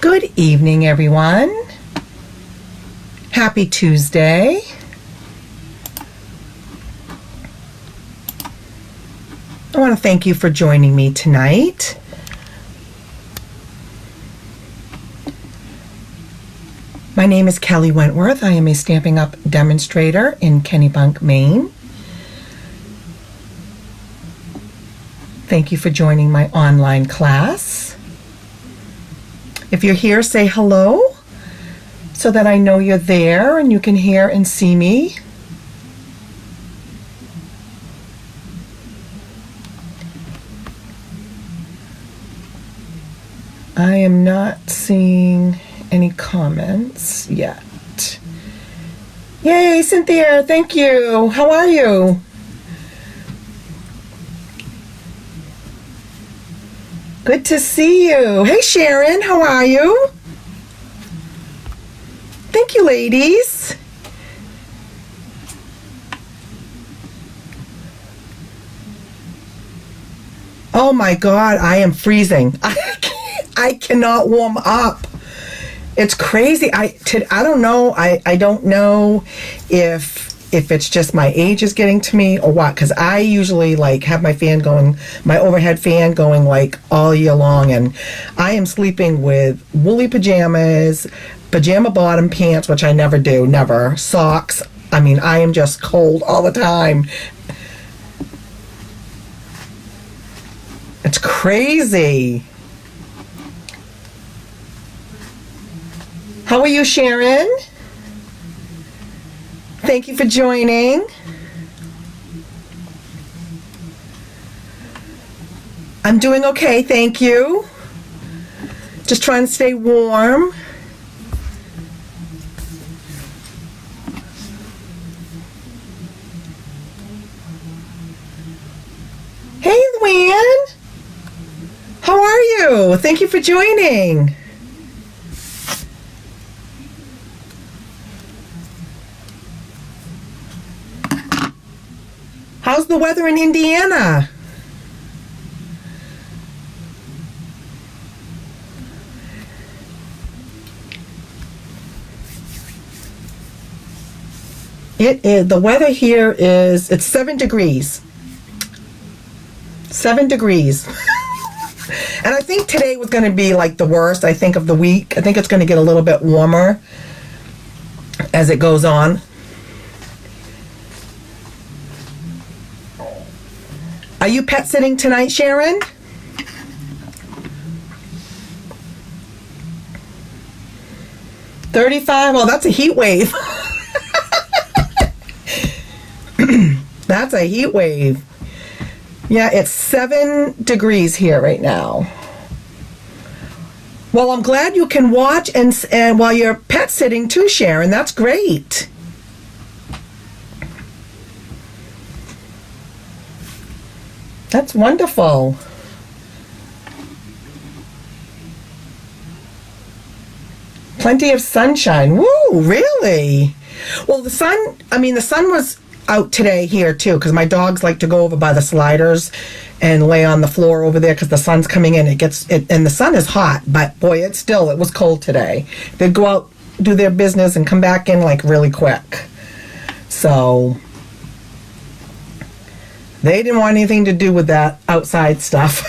Good evening, everyone. Happy Tuesday. I want to thank you for joining me tonight. My name is Kelly Wentworth. I am a Stampin' Up! Demonstrator in Kennebunk, Maine. Thank you for joining my online class. If you're here, say hello so that I know you're there and you can hear and see me. I am not seeing any comments yet. Yay, Cynthia, thank you. How are you? Good to see you. Hey, Sharon, how are you? Thank you, ladies. Oh my God, I am freezing. I cannot warm up. It's crazy. I don't know. I don't know if it's just my age is getting to me or what, because I usually like have my fan going, my overhead fan going like all year long, and I am sleeping with woolly pajamas, pajama bottom pants, which I never do, never, socks. I mean, I am just cold all the time. It's crazy. How are you, Sharon? Thank you for joining. I'm doing okay, thank you. Just trying to stay warm. Hey, Luann. How are you? Thank you for joining. How's the weather in Indiana? It is, the weather here is, it's 7 degrees. 7 degrees. And I think today was going to be like the worst, I think, of the week. I think it's going to get a little bit warmer as it goes on. Are you pet sitting tonight, Sharon? $35? Oh, that's a heat wave. That's a heat wave. Yeah, it's 7 degrees here right now. Well, I'm glad you can watch and while you're pet sitting too, Sharon. That's great. That's wonderful. Plenty of sunshine. Woo, really? Well, the sun was out today here too, because my dogs like to go over by the sliders and lay on the floor over there because the sun's coming in. And the sun is hot, but boy, it was cold today. They'd go out, do their business, and come back in like really quick. So they didn't want anything to do with that outside stuff.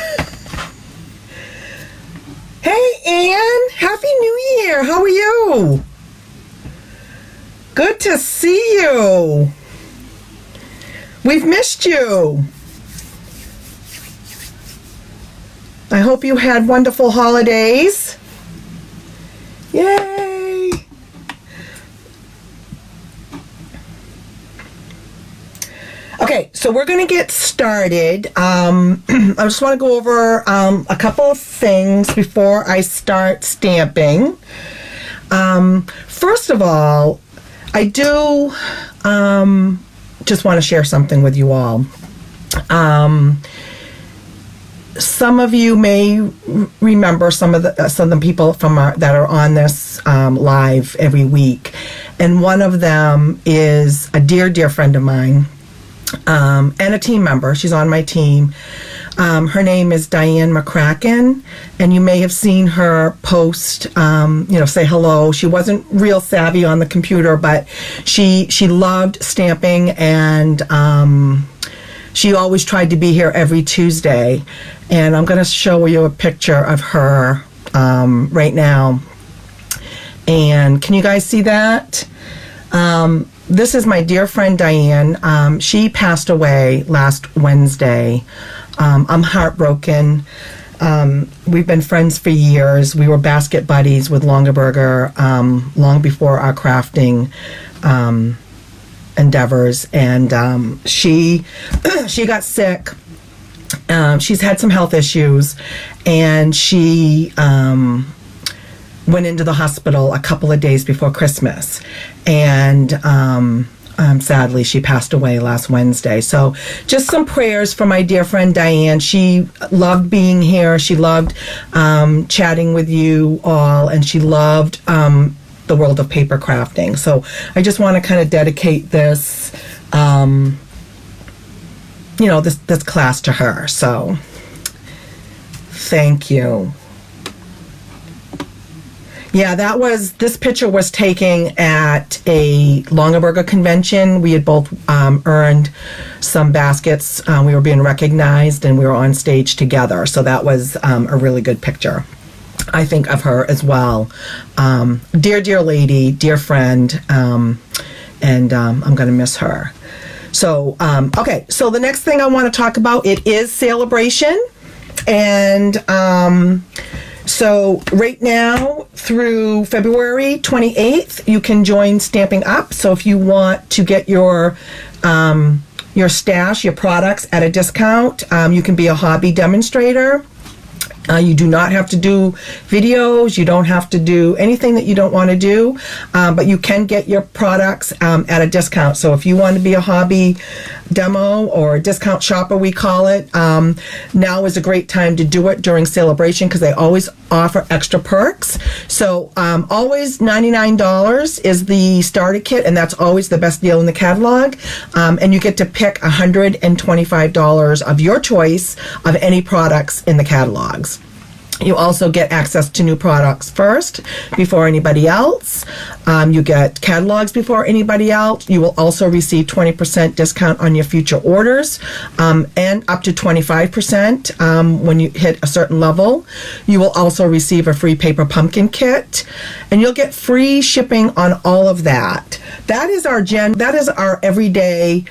Hey, Ann, Happy New Year. How are you? Good to see you. We've missed you. I hope you had wonderful holidays. Yay. Okay, so we're going to get started. I just want to go over a couple of things before I start stamping. First of all, I do just want to share something with you all. Some of you may remember some of the people from that are on this live every week, and one of them is a dear friend of mine, and a team member. She's on my team. Her name is Diane Mccracken, and you may have seen her post, say hello. She wasn't real savvy on the computer, but she loved stamping, and she always tried to be here every Tuesday. And I'm going to show you a picture of her right now. And can you guys see that? This is my dear friend Diane. She passed away last Wednesday. I'm heartbroken. We've been friends for years. We were basket buddies with Longaberger long before our crafting endeavors. And she got sick. She's had some health issues, and she went into the hospital a couple of days before Christmas, and sadly she passed away last Wednesday. So just some prayers for my dear friend Diane. She loved being here. She loved chatting with you all, and she loved the world of paper crafting. So I just want to kind of dedicate this this class to her. So thank you. Yeah, this picture was taken at a Longaberger convention. We had both earned some baskets. We were being recognized, and we were on stage together. So that was a really good picture, I think, of her as well. Dear lady, dear friend, and I'm going to miss her. So, okay, so the next thing I want to talk about, it is Saleabration. And so right now through February 28th, you can join Stamping Up. So if you want to get your stash, your products at a discount, you can be a hobby demonstrator. You do not have to do videos. You don't have to do anything that you don't want to do, but you can get your products at a discount. So if you want to be a hobby demo or a discount shopper, we call it, now is a great time to do it during Saleabration, because they always offer extra perks. So always $99 is the starter kit, and that's always the best deal in the catalog. And you get to pick $125 of your choice of any products in the catalogs. You also get access to new products first before anybody else. You get catalogs before anybody else. You will also receive 20% discount on your future orders, and up to 25% when you hit a certain level. You will also receive a free paper pumpkin kit, and you'll get free shipping on all of that. That is our everyday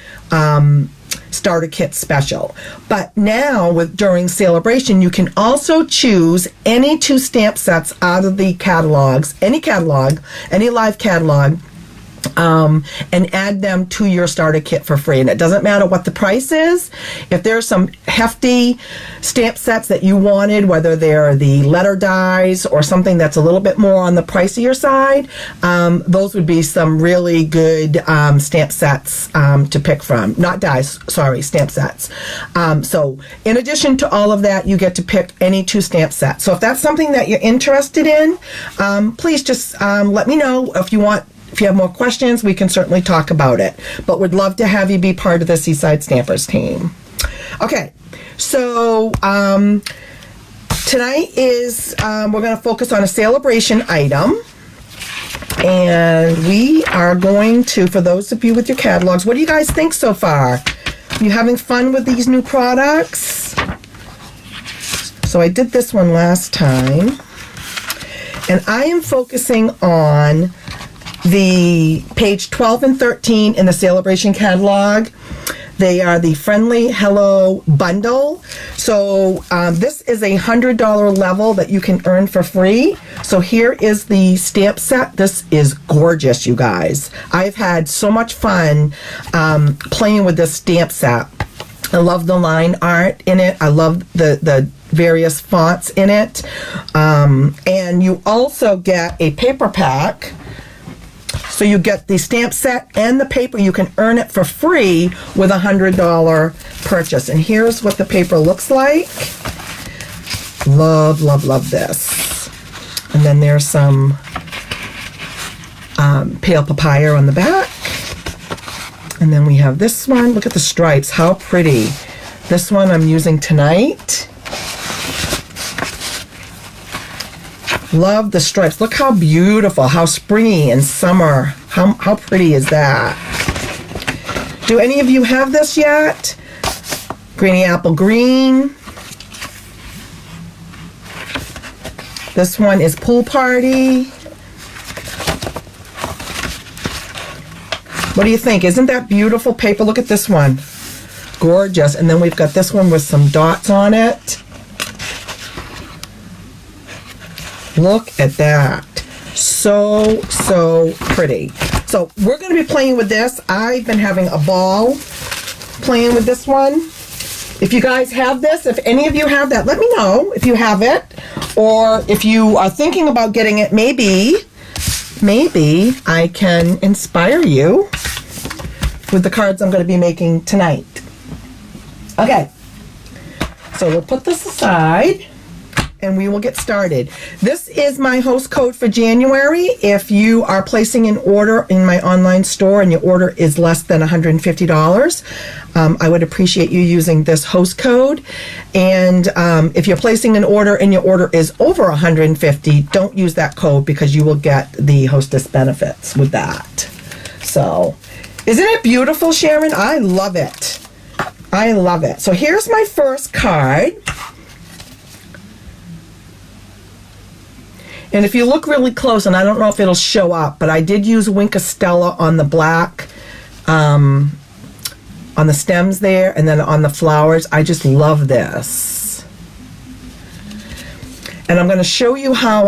starter kit special. But now during Saleabration, you can also choose any 2 stamp sets out of the catalogs, any live catalog, and add them to your starter kit for free. And it doesn't matter what the price is. If there's some hefty stamp sets that you wanted, whether they're the letter dies or something that's a little bit more on the pricier side, those would be some really good stamp sets to pick from. Not dies, sorry, stamp sets. So in addition to all of that, you get to pick any 2 stamp sets. So if that's something that you're interested in, please just let me know. If you have more questions, we can certainly talk about it. But we'd love to have you be part of the Seaside Stampers team. Okay, so tonight is, we're going to focus on a Saleabration item. And we are going to, for those of you with your catalogs, what do you guys think so far? Are you having fun with these new products? So I did this one last time. And I am focusing on the page 12 and 13 in the Saleabration catalog. They are the Friendly Hello Bundle. So this is a $100 level that you can earn for free. So here is the stamp set. This is gorgeous, you guys. I've had so much fun playing with this stamp set. I love the line art in it. I love the various fonts in it. And you also get a paper pack. So you get the stamp set and the paper. You can earn it for free with a $100 purchase. And here's what the paper looks like. Love, love, love this. And then there's some pale papaya on the back. And then we have this one. Look at the stripes. How pretty. This one I'm using tonight. Love the stripes. Look how beautiful, how springy and summer. How pretty is that? Do any of you have this yet? Greeny apple green. This one is Pool Party. What do you think? Isn't that beautiful paper? Look at this one. Gorgeous. And then we've got this one with some dots on it. Look at that. So, so pretty. So we're going to be playing with this. I've been having a ball playing with this one. If you guys have this, if any of you have that, let me know if you have it. Or if you are thinking about getting it, maybe I can inspire you with the cards I'm going to be making tonight. Okay. So we'll put this aside and we will get started. This is my host code for January. If you are placing an order in my online store and your order is less than $150, I would appreciate you using this host code. And if you're placing an order and your order is over $150, don't use that code because you will get the hostess benefits with that. So, isn't it beautiful, Sharon? I love it. I love it. So here's my first card. And if you look really close, and I don't know if it'll show up, but I did use Wink Stella on the black, on the stems there, and then on the flowers. I just love this. And I'm going to show you how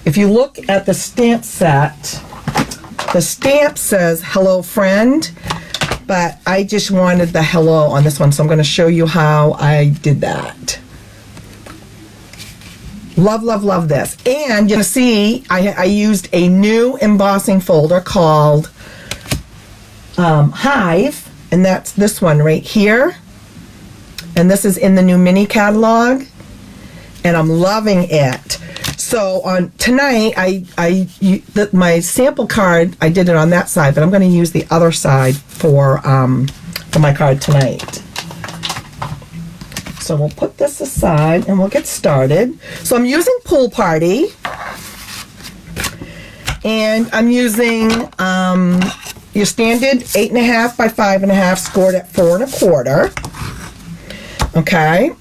if you look at the stamp set, the stamp says, "Hello, friend," but I just wanted the hello on this one, so I'm going to show you how I did that. Love, love, love this. And you're going to see I used a new embossing folder called Hive, and that's this one right here. And this is in the new mini catalog, and I'm loving it. So on tonight, my sample card, I did it on that side, but I'm going to use the other side for my card tonight. So we'll put this aside and we'll get started. So I'm using Pool Party. And I'm using your standard 8.5 by 5.5 scored at 4 1/4. Okay.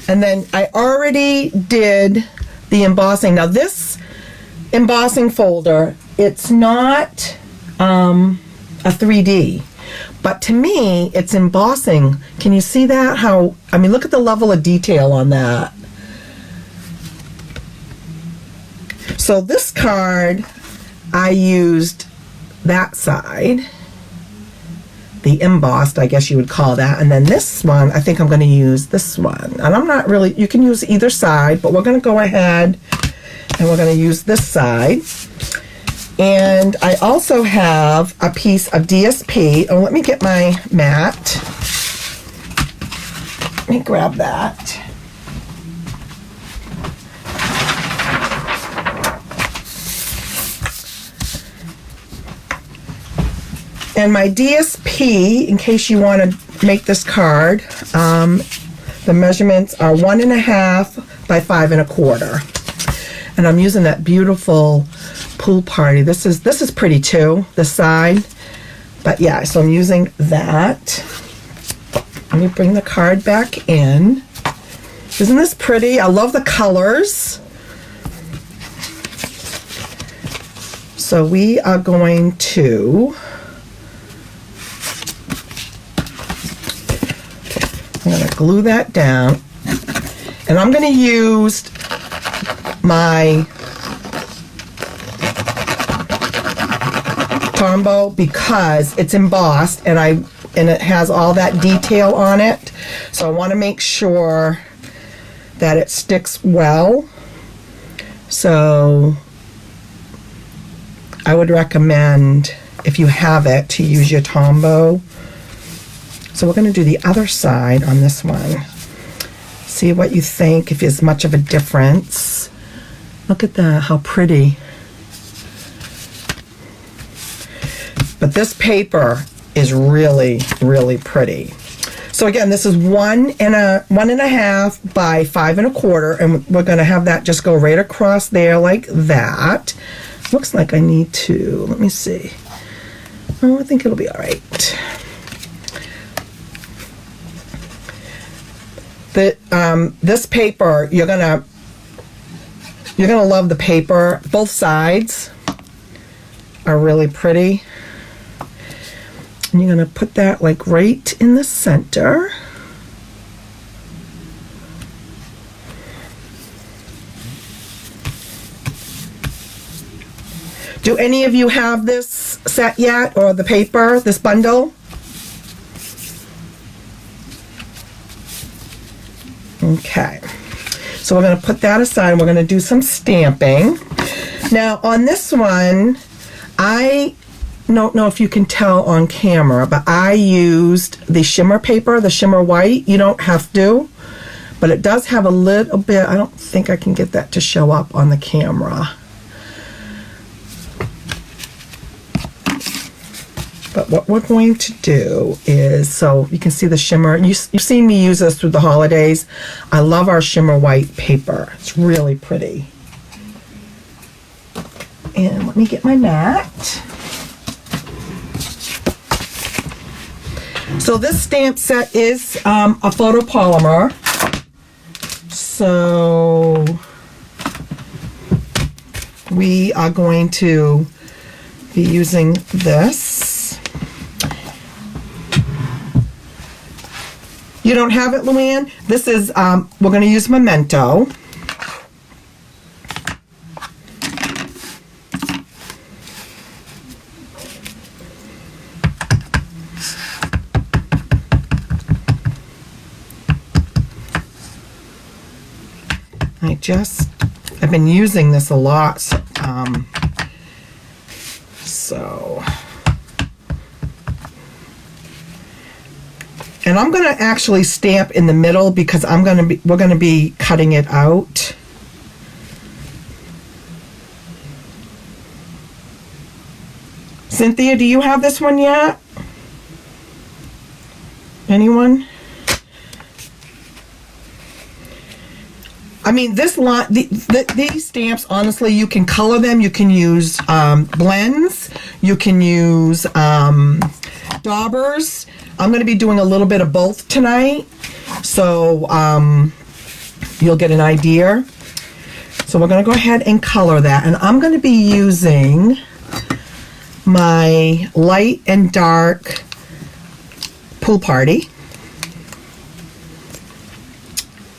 And then I already did the embossing. Now this embossing folder, it's not a 3D. But to me, it's embossing. Can you see that? Look at the level of detail on that. So this card, I used that side, the embossed, I guess you would call that. And then this one, I think I'm going to use this one. And I'm not really, you can use either side, but we're going to go ahead and we're going to use this side. And I also have a piece of DSP. Oh, let me get my mat. Let me grab that. And my DSP, in case you want to make this card, the measurements are 1.5 by 5 1/4. And I'm using that beautiful Pool Party. This is pretty too, this side. But yeah, so I'm using that. Let me bring the card back in. Isn't this pretty? I love the colors. So we are going to, I'm going to glue that down. And I'm going to use my Tombow because it's embossed and it has all that detail on it. So I want to make sure that it sticks well. So I would recommend, if you have it, to use your Tombow. So we're going to do the other side on this one. See what you think, if there's much of a difference. Look at that, how pretty. But this paper is really, really pretty. So again, this is 1 1.5 by 5 1/4, and we're going to have that just go right across there like that. Looks like I need to, let me see. Oh, I think it'll be all right. This paper, you're gonna love the paper. Both sides are really pretty. And you're gonna put that like right in the center. Do any of you have this set yet, or the paper, this bundle? Okay, so we're going to put that aside and we're going to do some stamping. Now on this one, I don't know if you can tell on camera, but I used the shimmer paper, the shimmer white. You don't have to, but it does have a little bit, I don't think I can get that to show up on the camera. But what we're going to do is, so you can see the shimmer. You've seen me use this through the holidays. I love our shimmer white paper. It's really pretty. And let me get my mat. So this stamp set is a photopolymer. So we are going to be using this. You don't have it, Luann? This is, we're going to use Memento. I've been using this a lot, so and I'm going to actually stamp in the middle because we're going to be cutting it out. Cynthia, do you have this one yet? Anyone? I mean, this line, these stamps, honestly, you can color them. You can use blends. You can use daubers. I'm going to be doing a little bit of both tonight, so you'll get an idea. So we're going to go ahead and color that, and I'm going to be using my light and dark Pool Party.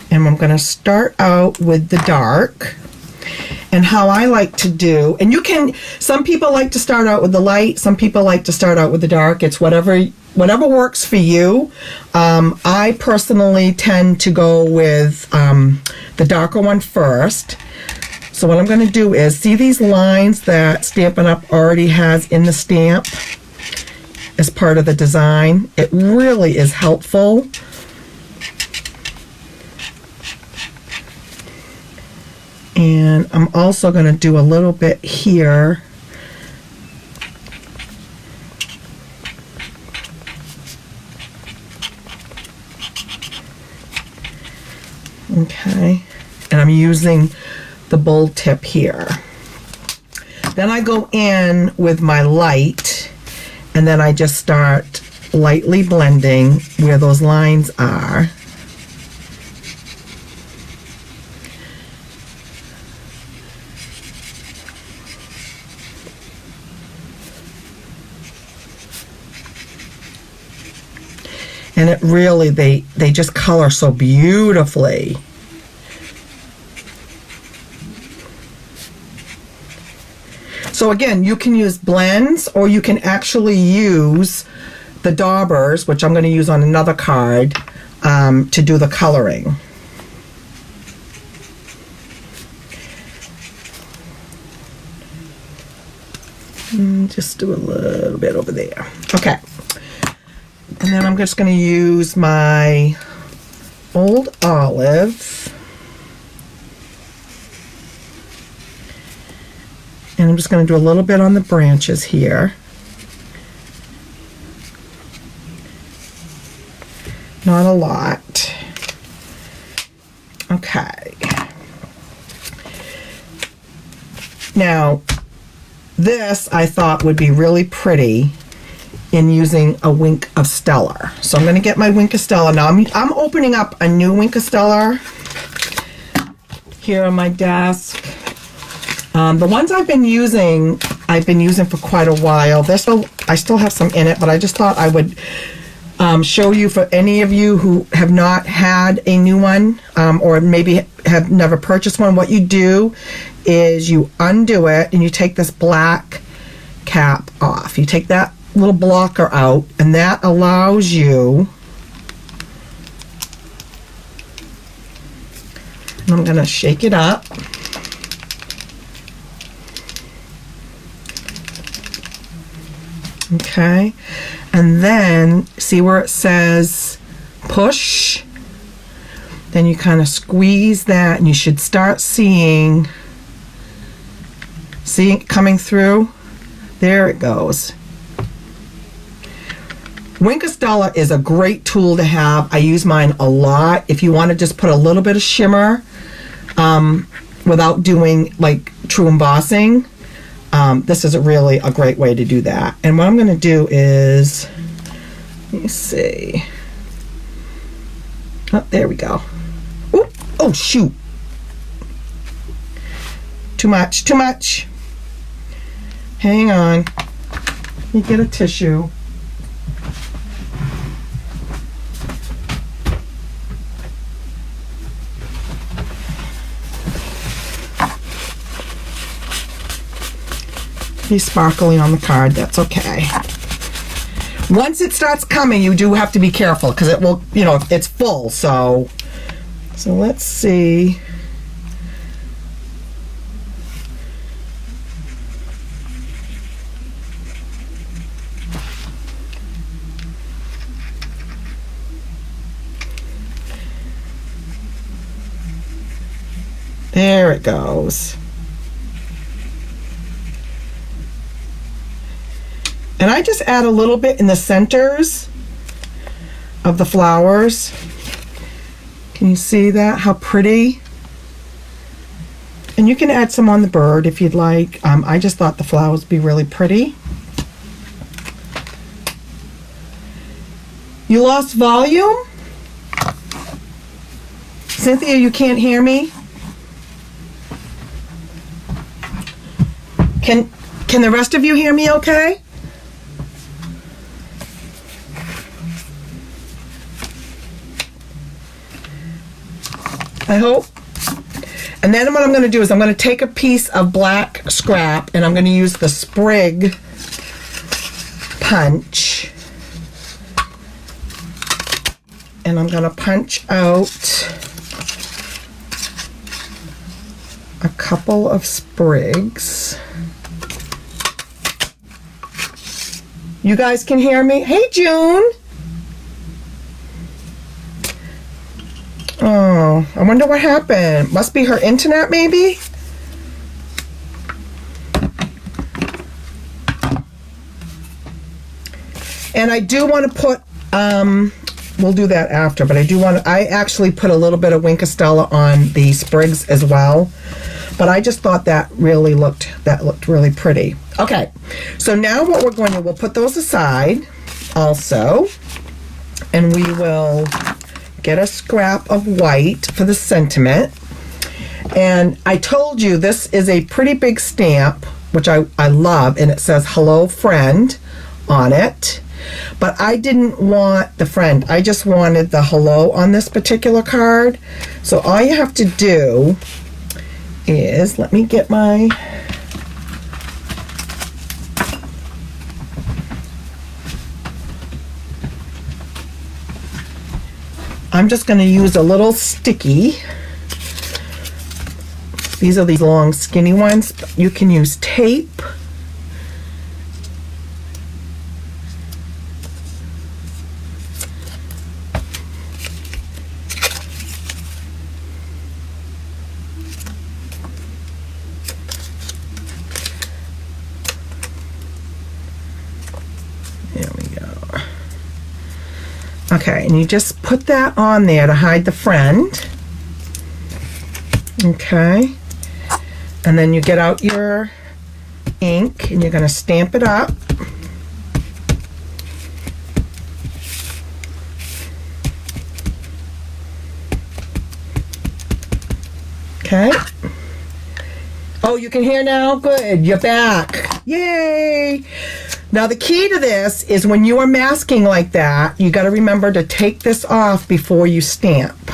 And I'm going to start out with the dark. And how I like to do, and you can, some people like to start out with the light, some people like to start out with the dark. It's whatever works for you. I personally tend to go with the darker one first. So what I'm going to do is, see these lines that Stampin' Up! Already has in the stamp as part of the design? It really is helpful. And I'm also going to do a little bit here. Okay, and I'm using the bold tip here. Then I go in with my light, and then I just start lightly blending where those lines are. And it really, they just color so beautifully. So again, you can use blends, or you can actually use the daubers, which I'm going to use on another card, to do the coloring. and just do a little bit over there. Okay. And then I'm just going to use my old olive. And I'm just going to do a little bit on the branches here. Not a lot. Okay. Now, this I thought would be really pretty in using a Wink of Stellar. So I'm going to get my Wink of Stellar. Now I'm opening up a new Wink of Stellar here on my desk. The ones I've been using for quite a while. I still have some in it, but I just thought I would show you, for any of you who have not had a new one, or maybe have never purchased one. What you do is you undo it and you take this black cap off. You take that little blocker out, and that allows you, and I'm going to shake it up. Okay, and then see where it says push? Then you kind of squeeze that, and you should start seeing it coming through. There it goes. Wink of Stellar is a great tool to have. I use mine a lot. If you want to just put a little bit of shimmer without doing like true embossing, this is really a great way to do that. And what I'm going to do is, let me see. Oh, there we go. Ooh, oh, shoot. Too much, too much. Hang on. Let me get a tissue. Be sparkly on the card, that's okay. Once it starts coming, you do have to be careful, because it will, you know, it's full. So let's see. There it goes. And I just add a little bit in the centers of the flowers. Can you see that? How pretty? And you can add some on the bird if you'd like. I just thought the flowers would be really pretty. You lost volume? Cynthia, you can't hear me? Can the rest of you hear me okay? I hope. And then what I'm going to do is I'm going to take a piece of black scrap, and I'm going to use the sprig punch, and I'm going to punch out a couple of sprigs. You guys can hear me? Hey, June. Oh, I wonder what happened. Must be her internet, maybe? And I do want to put, we'll do that after, but I actually put a little bit of Wink of Stellar on the sprigs as well. But I just thought that looked really pretty. Okay, so now what we're going to, we'll put those aside also, and we will get a scrap of white for the sentiment. And I told you this is a pretty big stamp, which I love, and it says hello friend on it. But I didn't want the friend, I just wanted the hello on this particular card. So all you have to do is, let me get my, I'm just going to use a little sticky. These are these long skinny ones. You can use tape, Okay, and you just put that on there to hide the friend. Okay, and then you get out your ink and you're going to stamp it up. Okay. Oh, you can hear now? Good, you're back. Yay! Now the key to this is when you are masking like that, you got to remember to take this off before you stamp.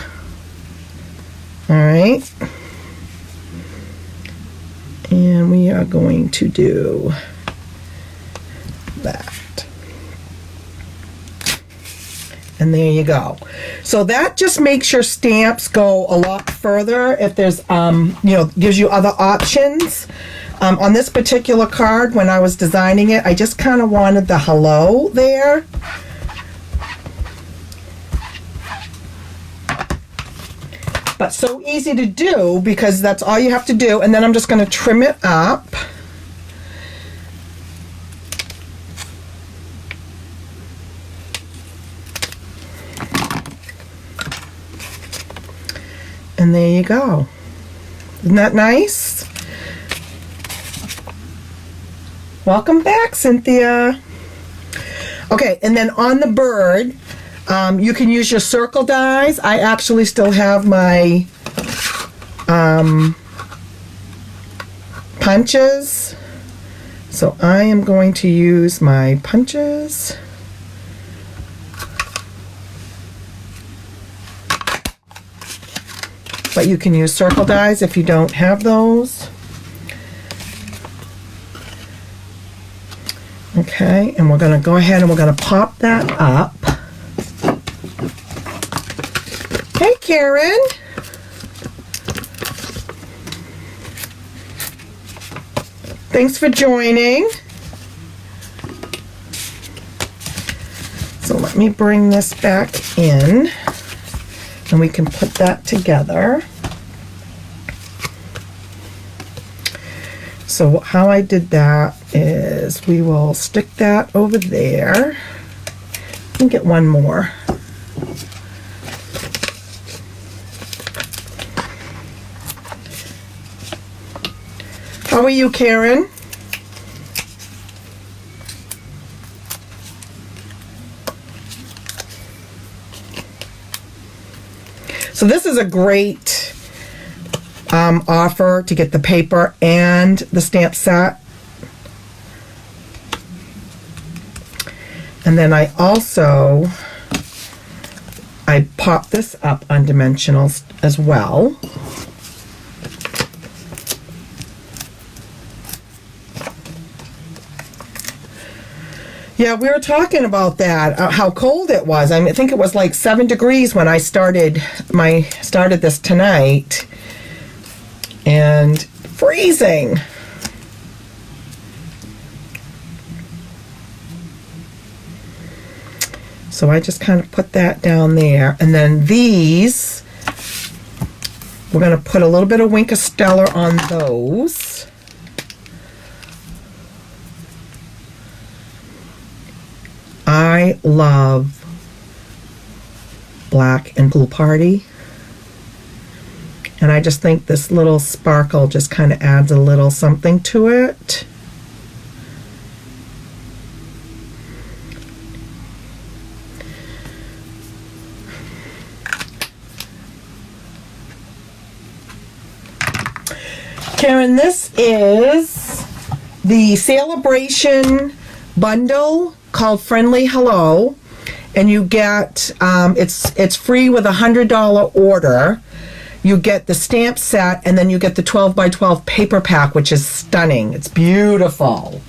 All right. And we are going to do that. And there you go. So that just makes your stamps go a lot further if there's, you know, gives you other options. On this particular card, when I was designing it, I just kind of wanted the hello there. But so easy to do because that's all you have to do. And then I'm just going to trim it up. And there you go. Isn't that nice? Welcome back, Cynthia. Okay, and then on the bird, you can use your circle dies. I actually still have my punches. So I am going to use my punches. But you can use circle dies if you don't have those. Okay, and we're going to go ahead and we're going to pop that up. Hey, Karen. Thanks for joining. So let me bring this back in. And we can put that together. So how I did that is we will stick that over there and get one more. How are you, Karen? So this is a great offer to get the paper and the stamp set. And then I pop this up on dimensionals as well. Yeah, we were talking about that, how cold it was. I think it was like 7 degrees when I started this tonight. And freezing. So I just kind of put that down there. And then these, we're going to put a little bit of Wink of Stellar on those. I love Black and Pool Party. And I just think this little sparkle just kind of adds a little something to it. Karen, this is the Saleabration bundle called Friendly Hello, and you get it's free with a $100 order. You get the stamp set, and then you get the 12 by 12 paper pack, which is stunning. It's beautiful.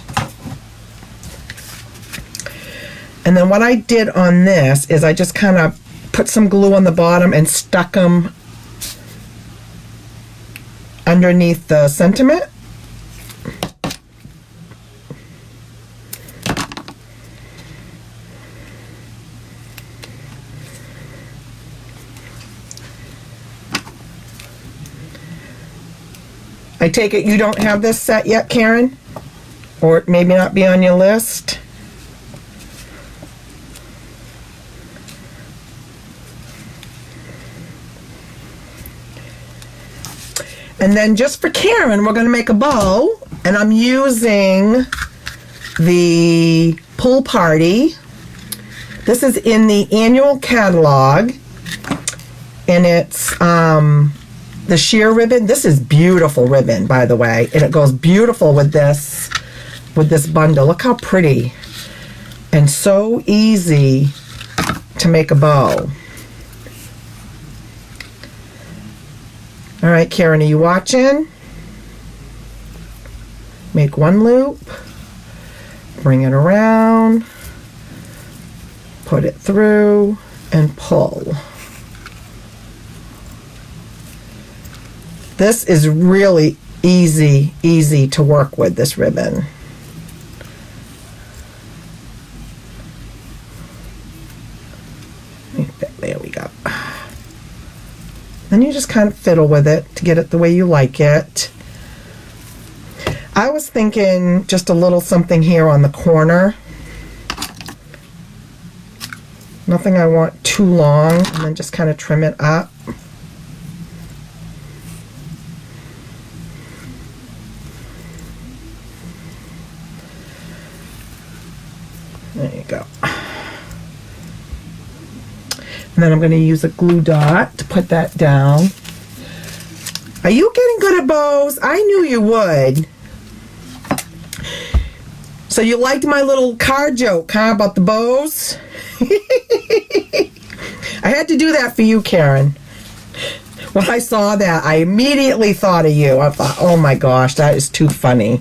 And then what I did on this is I just kind of put some glue on the bottom and stuck them underneath the sentiment. I take it you don't have this set yet, Karen? Or it maybe not be on your list? And then just for Karen, we're going to make a bow. And I'm using the Pool Party. This is in the annual catalog. And it's the sheer ribbon. This is beautiful ribbon, by the way. And it goes beautiful with this bundle. Look how pretty. And so easy to make a bow. All right, Karen, are you watching? Make one loop, bring it around, put it through, and pull. This is really easy to work with, this ribbon. There we go. Then you just kind of fiddle with it to get it the way you like it. I was thinking just a little something here on the corner. Nothing I want too long, and then just kind of trim it up. There you go. And then I'm going to use a glue dot to put that down. Are you getting good at bows? I knew you would. So you liked my little card joke, huh, about the bows? I had to do that for you, Karen. When I saw that, I immediately thought of you. I thought, oh my gosh, that is too funny.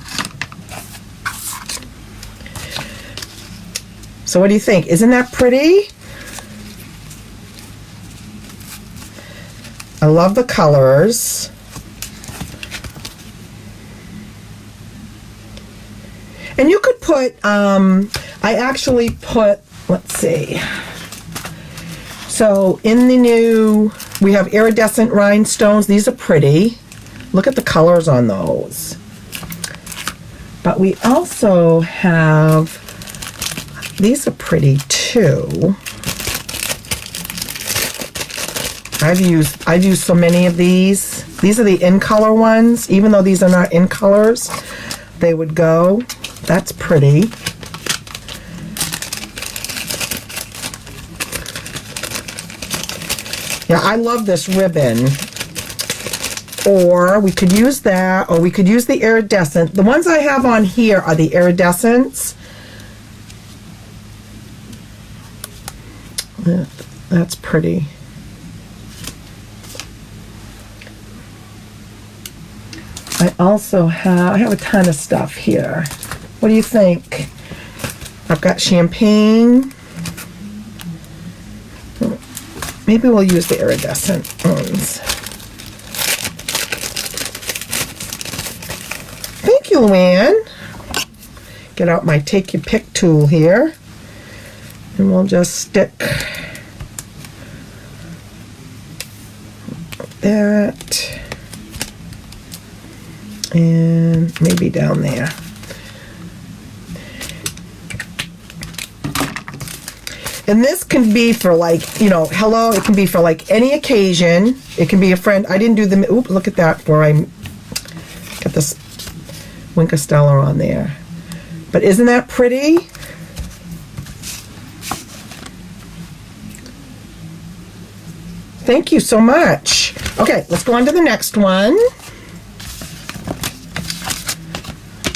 So what do you think? Isn't that pretty? I love the colors. And you could put, I actually put, let's see. So in the new, we have Iridescent Rhinestones. These are pretty. Look at the colors on those. But we also have, these are pretty too. I've used so many of these. These are the in color ones. Even though these are not in colors, they would go. That's pretty. Yeah, I love this ribbon. Or we could use that, or we could use the iridescent. The ones I have on here are the iridescents. That's pretty. I also have, I have a ton of stuff here. What do you think? I've got champagne. Maybe we'll use the iridescent ones. Thank you, Luann. Get out my take your pick tool here. And we'll just stick that. And maybe down there. And this can be for, like, you know, hello, it can be for like any occasion. It can be a friend. I didn't do the, oop, look at that before I got this Wink of Stella on there. But isn't that pretty? Thank you so much. Okay, let's go on to the next one.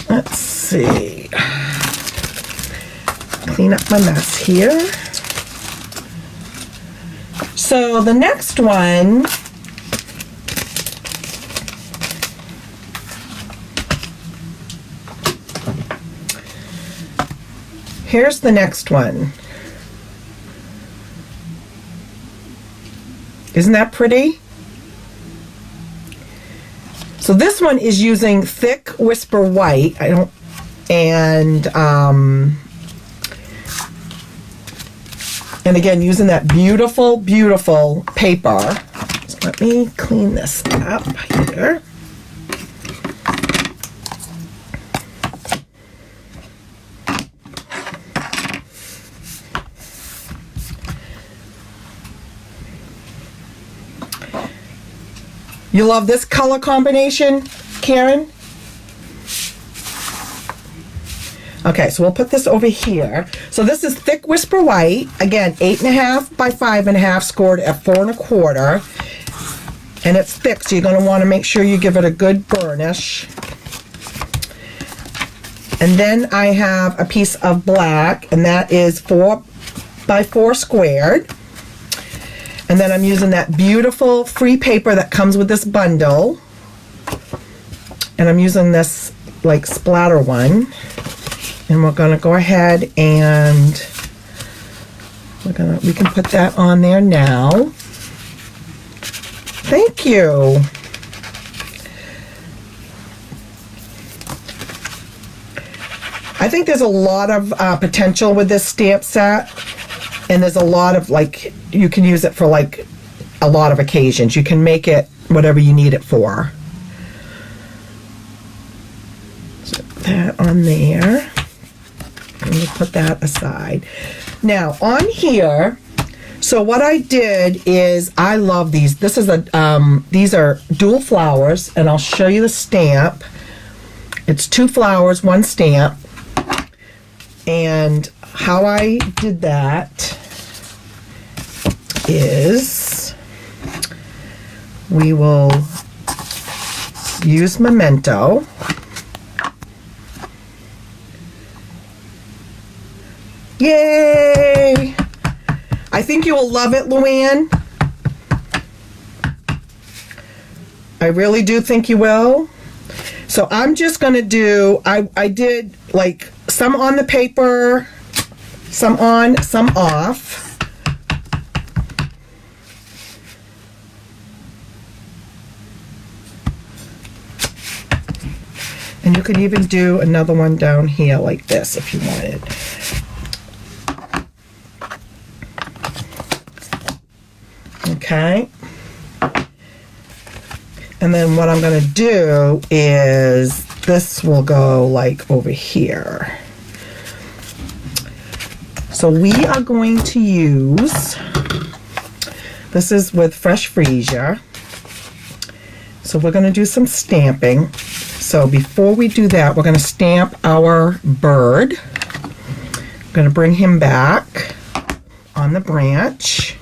Let's see. Clean up my mess here. So the next one here's the next one. Isn't that pretty? So this one is using thick Whisper White. And again, using that beautiful, beautiful paper. So let me clean this up here. You love this color combination, Karen? Okay, so we'll put this over here. So this is thick Whisper White. Again, 8.5 by 5.5, scored at 4 1/4. And it's thick, so you're going to want to make sure you give it a good burnish. And then I have a piece of black, and that is 4 by 4 squared. And then I'm using that beautiful free paper that comes with this bundle. And I'm using this like splatter one. And we're going to go ahead and we can put that on there now. Thank you. I think there's a lot of potential with this stamp set, and there's a lot of, like, you can use it for like a lot of occasions. You can make it whatever you need it for. So put that on there. And we'll put that aside. Now on here, so what I did is, I love these. This is these are dual flowers, and I'll show you the stamp. It's 2 flowers, 1 stamp. And how I did that is, we will use Memento. Yay! I think you will love it, Luann. I really do think you will. So I'm just going to do, I did like some on the paper, some on, some off. And you could even do another one down here like this if you wanted. Okay, and then what I'm going to do is, this will go like over here. So we are going to use, this is with Fresh Freesia. So we're going to do some stamping. So before we do that, we're going to stamp our bird. I'm going to bring him back on the branch.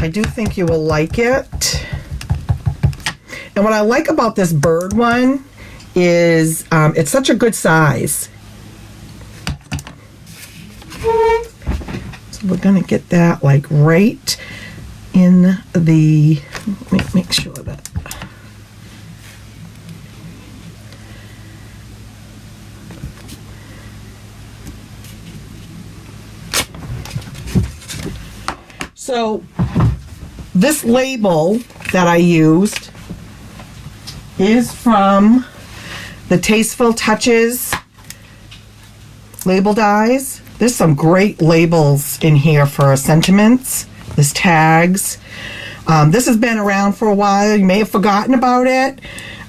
I do think you will like it. And what I like about this bird one is it's such a good size. So we're going to get that like right in the, make sure that. So this label that I used is from the Tasteful Touches label dies. There's some great labels in here for sentiments. There's tags. This has been around for a while. You may have forgotten about it.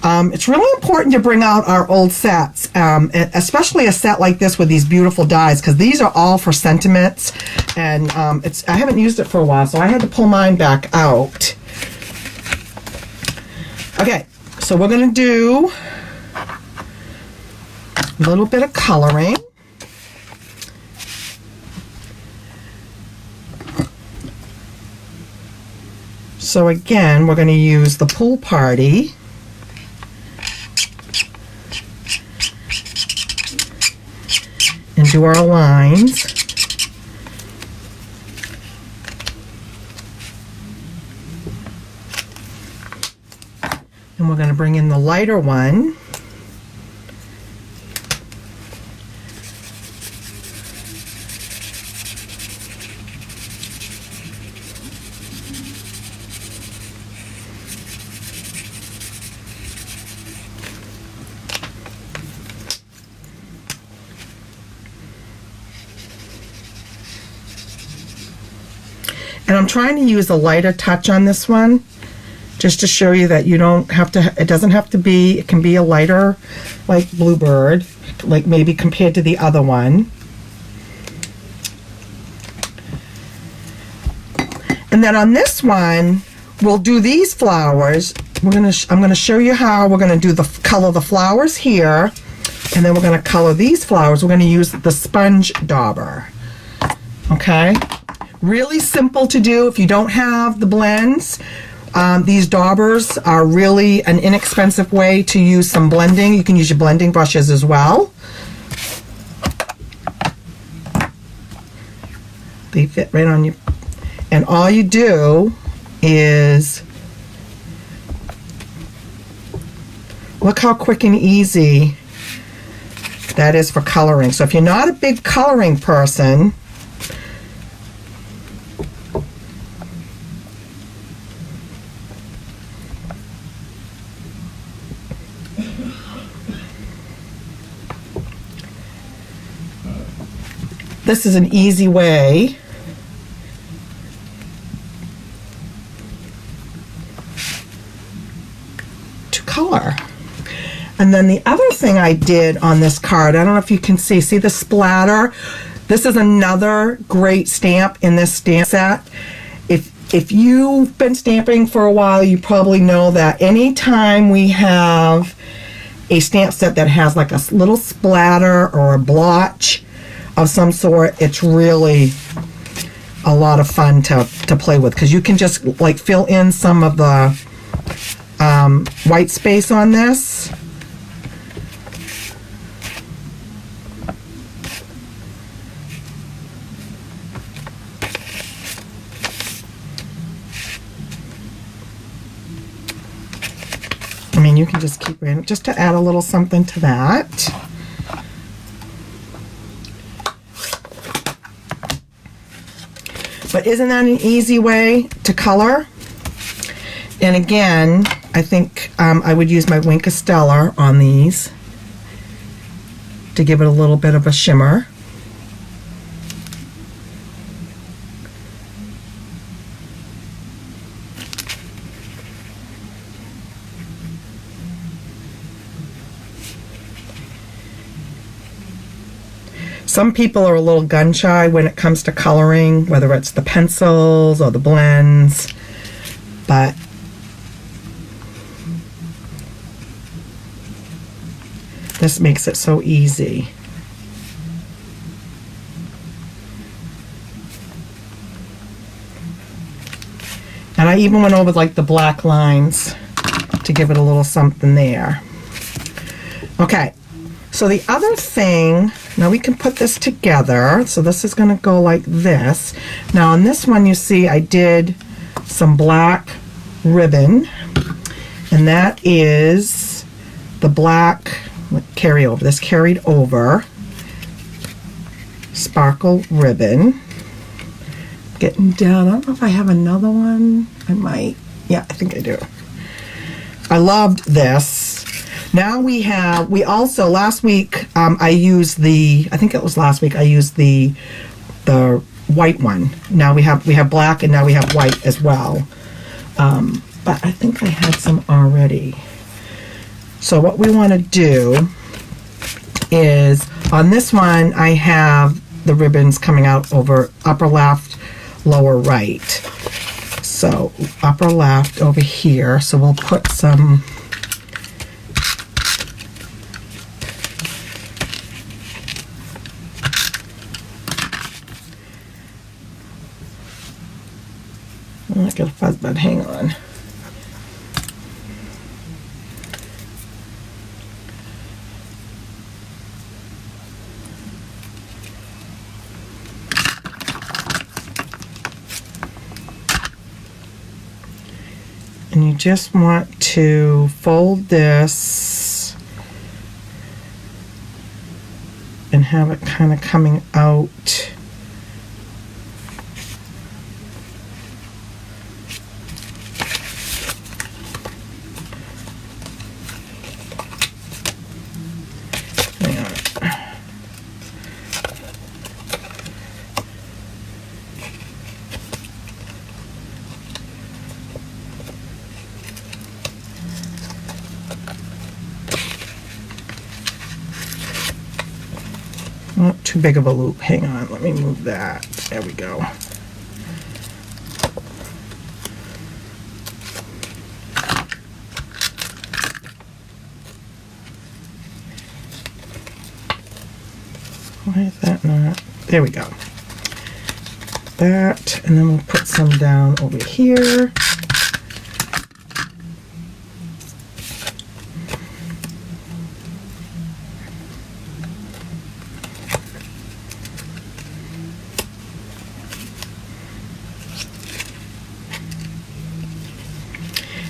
It's really important to bring out our old sets, especially a set like this with these beautiful dies, because these are all for sentiments, and I haven't used it for a while, so I had to pull mine back out. Okay, so we're going to do a little bit of coloring. So again, we're going to use the Pool Party. And do our lines. And we're going to bring in the lighter one. And I'm trying to use a lighter touch on this one, just to show you that you don't have to, it doesn't have to be, it can be a lighter, like Bluebird, like maybe compared to the other one. And And then on this one, we'll do these flowers. I'm gonna show you how we're gonna do color the flowers here, and then we're gonna color these flowers. We're gonna use the sponge dauber. Okay, really simple to do if you don't have the blends. These daubers are really an inexpensive way to use some blending. You can use your blending brushes as well. They fit right on you. And all you do is, look how quick and easy that is for coloring. So if you're not a big coloring person, this is an easy way to color. And then the other thing I did on this card, I don't know if you can see the splatter. This is another great stamp in this stamp set. If you've been stamping for a while, you probably know that anytime we have a stamp set that has like a little splatter or a blotch of some sort, it's really a lot of fun to play with, because you can just like fill in some of the white space on this. I mean, you can just keep it just to add a little something to that. But isn't that an easy way to color? And again, I think I would use my Wink of Stellar on these to give it a little bit of a shimmer. Some people are a little gun shy when it comes to coloring, whether it's the pencils or the blends, but this makes it so easy. And I even went over like the black lines to give it a little something there. Okay. So the other thing, now we can put this together. So this is going to go like this. Now on this one, you see I did some black ribbon, and that is the black carryover. This carried over sparkle ribbon. Getting down. I don't know if I have another one. I might. Yeah, I think I do. I loved this. Now we also, last week, I used I think it was last week, I used the white one. Now we have black, and now we have white as well. But I think I had some already. So what we want to do is, on this one, I have the ribbons coming out over upper left, lower right. So upper left over here. So we'll put some I got a fuzz bud, hang on. And you just want to fold this and have it kind of coming out. Oh, too big of a loop. Hang on, let me move that. There we go. Why is that not? There we go. That, and then we'll put some down over here.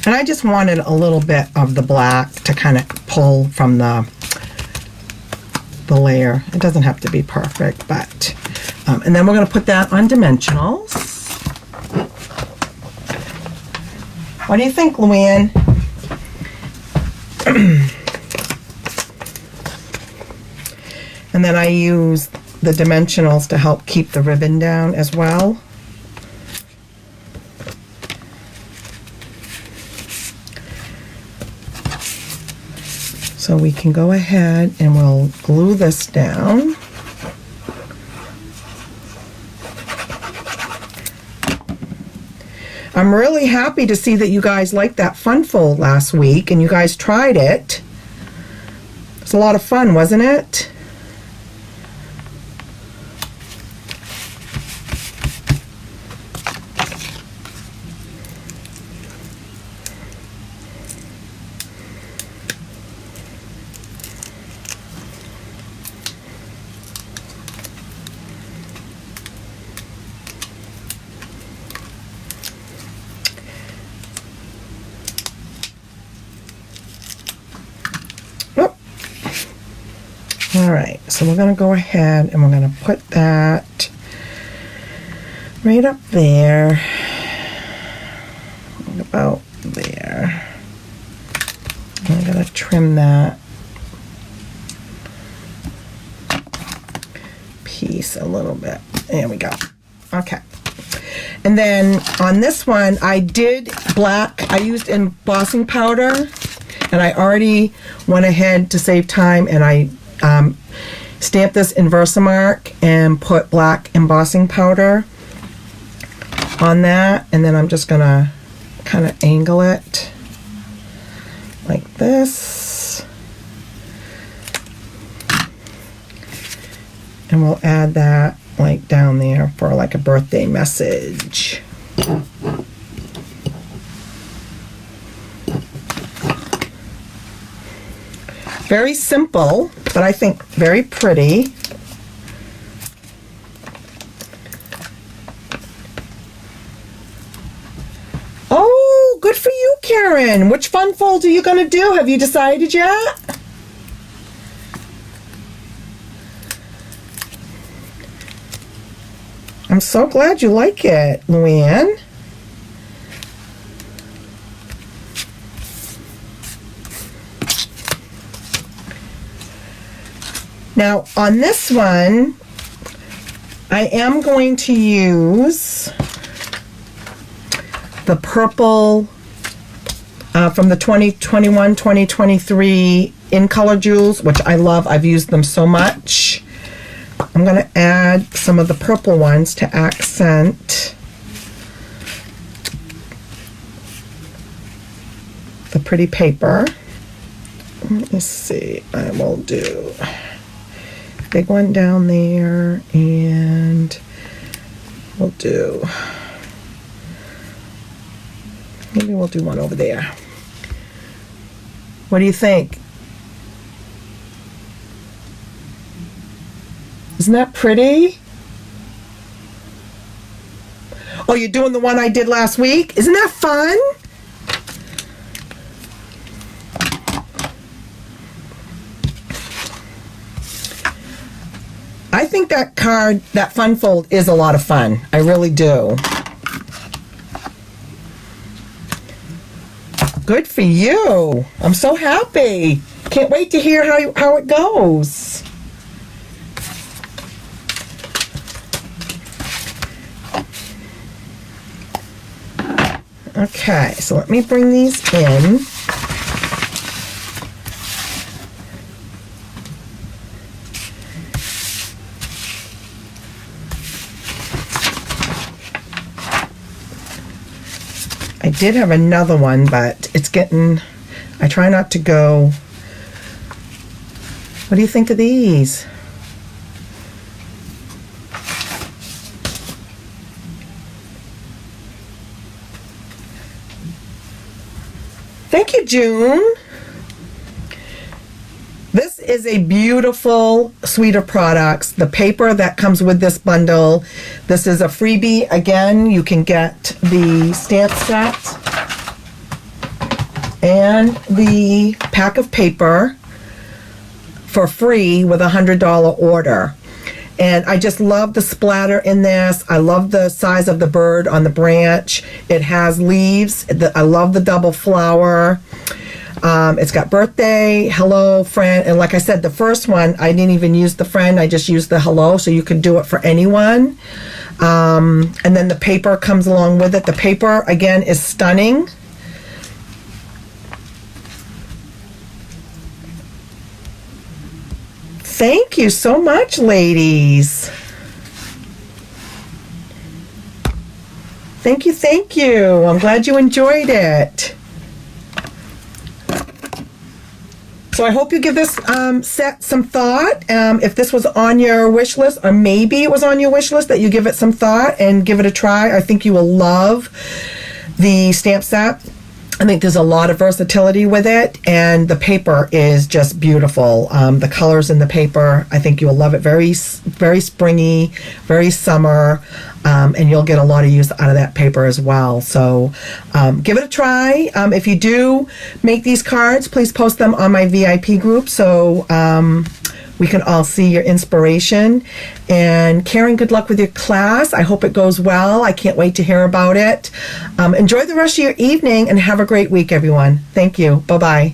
And I just wanted a little bit of the black to kind of pull from the layer. It doesn't have to be perfect, but and then we're going to put that on dimensionals. What do you think, Luann? And then I use the dimensionals to help keep the ribbon down as well. So we can go ahead and we'll glue this down. I'm really happy to see that you guys liked that fun fold last week and you guys tried it. It's a lot of fun, wasn't it? Alright, so we're going to go ahead and we're going to put that right up there, about there. I'm going to trim that piece a little bit. There we go. Okay. And then on this one, I did black. I used embossing powder, and I already went ahead to save time, and I stamped this in Versamark and put black embossing powder on that, and then I'm just gonna kind of angle it like this, and we'll add that like down there for like a birthday message. Very simple, but I think very pretty. Oh, good for you, Karen. Which fun fold are you going to do? Have you decided yet? I'm so glad you like it, Luann. Now, on this one, I am going to use the purple from the 2021-2023 In Color Jewels, which I love. I've used them so much. I'm going to add some of the purple ones to accent the pretty paper. Let me see. I will do big one down there, and we'll do, maybe we'll do one over there. What do you think? Isn't that pretty? Oh, you're doing the one I did last week? Isn't that fun? I think that card, that fun fold, is a lot of fun. I really do. Good for you. I'm so happy. Can't wait to hear how it goes. Okay, so let me bring these in. I did have another one, but it's getting, I try not to go. What do you think of these? Thank you, June. This is a beautiful suite of products. The paper that comes with this bundle, this is a freebie. Again, you can get the stamp set and the pack of paper for free with a $100 order. And I just love the splatter in this. I love the size of the bird on the branch. It has leaves. I love the double flower. It's got birthday, hello, friend, and like I said, the first one, I didn't even use the friend, I just used the hello, so you can do it for anyone. And then the paper comes along with it. The paper, again, is stunning. Thank you so much, ladies. Thank you, thank you. I'm glad you enjoyed it. So I hope you give this set some thought. If this was on your wish list, or maybe it was on your wish list, that you give it some thought and give it a try. I think you will love the stamp set. I think there's a lot of versatility with it, and the paper is just beautiful. The colors in the paper, I think you'll love it. Very, very springy, very summer, and you'll get a lot of use out of that paper as well. So give it a try. If you do make these cards, please post them on my VIP group so we can all see your inspiration. And Karen, good luck with your class. I hope it goes well. I can't wait to hear about it. Enjoy the rest of your evening and have a great week, everyone. Thank you. Bye-bye.